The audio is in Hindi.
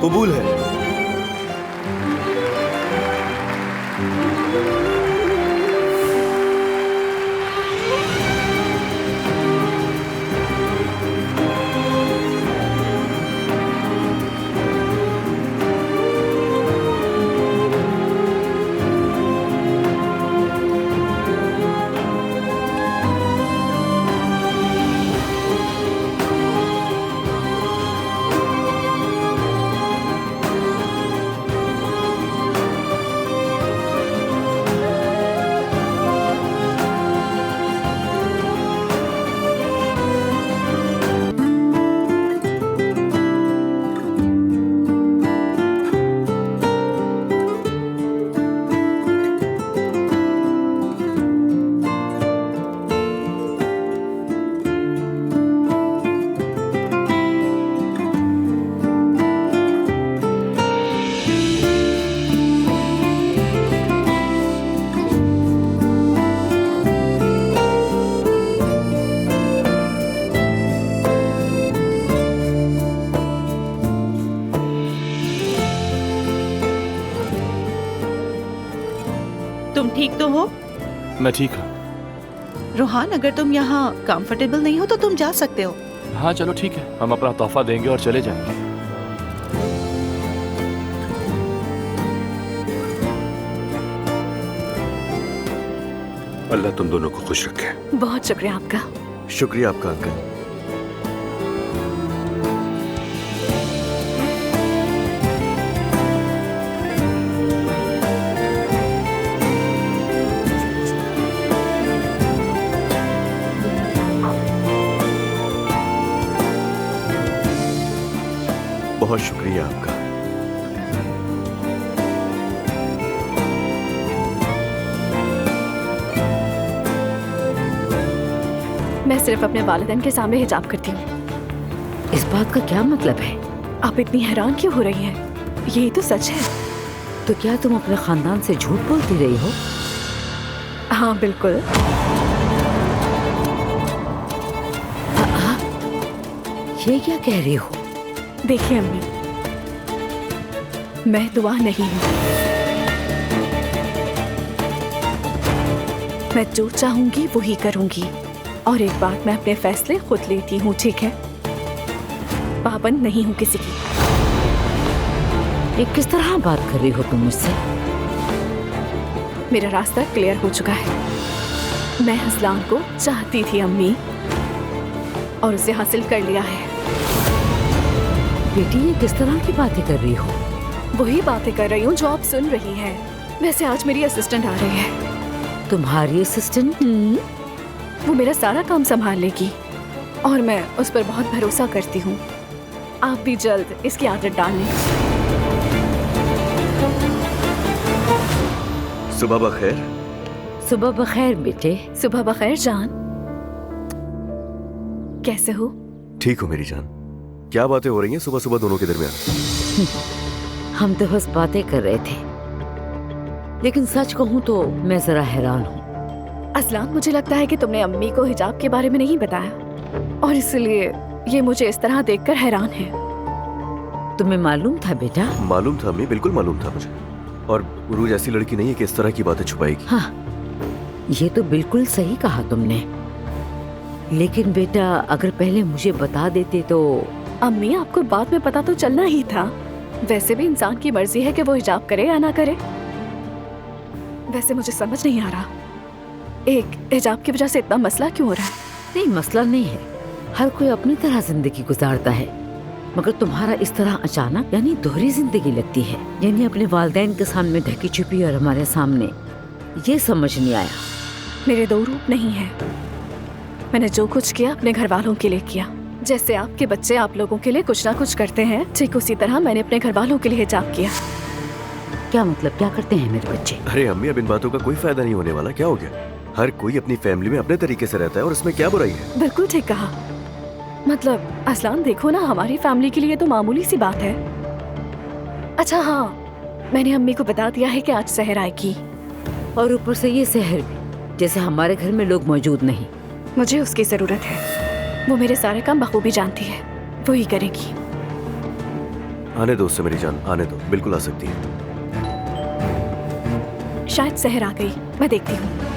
कबूल है। तुम ठीक तो हो? मैं ठीक हूँ। रोहान, अगर तुम यहाँ कंफर्टेबल नहीं हो तो तुम जा सकते हो। हाँ चलो ठीक है, हम अपना तोहफा देंगे और चले जाएंगे। अल्लाह तुम दोनों को खुश रखे। बहुत शुक्रिया आपका। शुक्रिया आपका अंकल। बहुत शुक्रिया आपका। मैं सिर्फ अपने वालिदैन के सामने हिजाब करती हूँ। इस बात का क्या मतलब है? आप इतनी हैरान क्यों हो रही हैं? यही तो सच है। तो क्या तुम अपने खानदान से झूठ बोलती रही हो? हाँ बिल्कुल। ये क्या कह रही हो? देखिए अम्मी, मैं दुआ नहीं हूँ। मैं जो चाहूंगी वो ही करूंगी, और एक बात मैं अपने फैसले खुद लेती हूँ, ठीक है? पाबंद नहीं हूँ किसी की। ये किस तरह बात कर रही हो तुम मुझसे? मेरा रास्ता क्लियर हो चुका है। मैं असलान को चाहती थी अम्मी, और उसे हासिल कर लिया है। बेटी, ये किस तरह की बातें कर रही हो? वही बातें कर रही हूँ जो आप सुन रही हैं। वैसे आज मेरी असिस्टेंट आ रही है। तुम्हारी असिस्टेंट? वो मेरा सारा काम संभाल लेगी, और मैं उस पर बहुत भरोसा करती हूँ। आप भी जल्द इसकी आदत डाल लें। सुबह बखैर। सुबह बखैर बेटे। सुबह बखैर जान। कैसे हो? ठीक हो मेरी जान। क्या बातें हो रही हैं सुबह सुबह दोनों के दरमियान? हम तो बस बातें कर रहे थे, लेकिन सच कहूँ तो मैं जरा हैरान हूँ। असलान, मुझे लगता है कि तुमने अम्मी को हिजाब के बारे में नहीं बताया, और इसलिए ये मुझे इस तरह देखकर हैरान है। तुम्हें मालूम था बेटा? मालूम था अम्मी, बिल्कुल मालूम था मुझे। और उरूज ऐसी लड़की नहीं है कि इस तरह की बातें छुपाएगी। हाँ, ये तो बिल्कुल सही कहा तुमने। लेकिन बेटा, अगर पहले मुझे बता देते तो। अम्मी, आपको बाद में पता तो चलना ही था। वैसे भी इंसान की मर्जी है कि वो हिजाब करे या ना करे। वैसे मुझे समझ नहीं आ रहा, एक हिजाब की वजह से इतना मसला क्यों हो रहा है? नहीं, मसला नहीं है। हर कोई अपनी तरह जिंदगी गुजारता है, मगर तुम्हारा इस तरह अचानक यानी दोहरी जिंदगी लगती है। यानी अपने वालिदैन के सामने ढकी छुपी और हमारे सामने, ये समझ नहीं आया। मेरे दो रूप नहीं है। मैंने जो कुछ किया अपने घर वालों के लिए किया। जैसे आपके बच्चे आप लोगों के लिए कुछ ना कुछ करते हैं, ठीक उसी तरह मैंने अपने घर वालों के लिए हिजाब किया। क्या मतलब, क्या करते हैं मेरे बच्चे? अरे अम्मी, अब इन बातों का कोई फायदा नहीं होने वाला। क्या हो गया? हर कोई अपनी फैमिली में अपने तरीके से रहता है, और इसमें क्या बुराई है? बिल्कुल ठीक कहा। मतलब असलान, देखो ना, हमारी फैमिली के लिए तो मामूली सी बात है। अच्छा हाँ, मैंने अम्मी को बता दिया है कि आज सहर आएगी। और ऊपर से ये शहर भी, जैसे हमारे घर में लोग मौजूद नहीं। मुझे उसकी जरूरत है। वो मेरे सारे काम बखूबी जानती है, वो ही करेगी। आने दो उससे मेरी जान, आने दो, बिल्कुल आ सकती है। शायद सहर आ गई, मैं देखती हूँ।